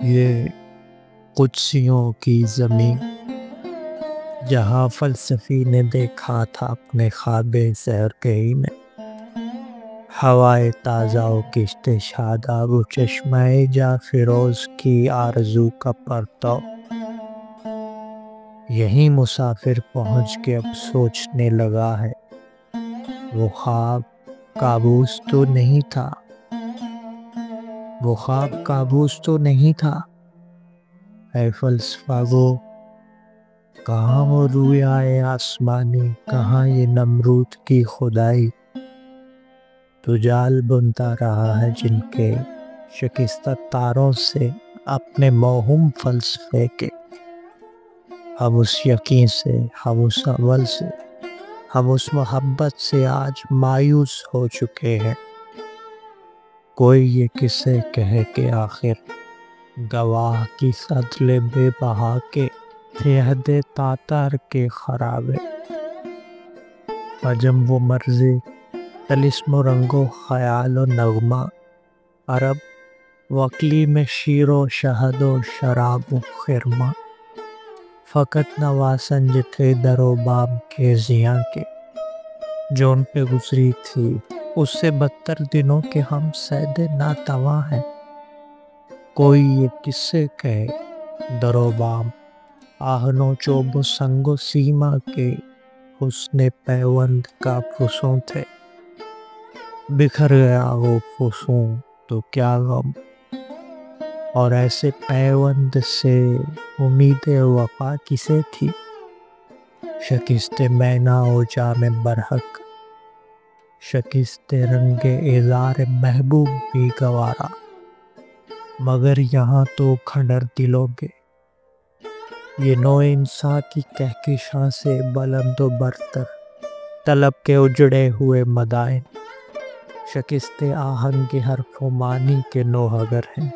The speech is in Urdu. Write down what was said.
یہ قدسیوں کی زمین جہاں فلسفی نے دیکھا تھا اپنے خواب سحرگہی میں، ہوائے تازہ و کشت شاداب و چشمہ جاں فروز کی آرزو کا پرتو۔ یہیں مسافر پہنچ کے اب سوچنے لگا ہے، وہ خواب کابوس تو نہیں تھا، وہ خواب کابوس تو نہیں تھا۔ اے فلسفہ گو، کہاں وہ رویائے آسمانی، کہاں یہ نمرود کی خدائی؟ تو جال بنتا رہا ہے جن کے شکستہ تاروں سے اپنے موہوم فلسفے کے۔ ہم اس یقین سے، ہم اس عمل سے، ہم اس محبت سے آج مایوس ہو چکے ہیں۔ کوئی یہ کسے کہے کہ آخر گواہ کی عدل بے بہا کے تھے عہد تاتار کے خرابے۔ عجم و مرزِ طلسم و رنگ و خیال و نغمہ، عرب و اقلیم شیر و شہد و شراب و خرمہ۔ فقط نواسنج تھے در و بام کے زیاں کے، جو ان پہ گزری تھی اس سے بدتر دنوں کے ہم صید ناتواں ہیں۔ کوئی یہ کسے کہے در و بام آہن و چوب و سنگ و سیما کے حسن پیوند کا فسوں تھے۔ بکھر گیا وہ فسوں تو کیا غم، اور ایسے پیوند سے امید وفا کسے تھی؟ شکست مینا و جام برحق، شکست رنگ عذار محبوب بھی گوارا، مگر یہاں تو کھنڈر دلوں کے یہ نوع انسان کی کہکشاں سے بلند و برتر طلب کے اجڑے ہوئے مدائن، شکست آہنگ حرف و معنی کے نوحگر ہیں۔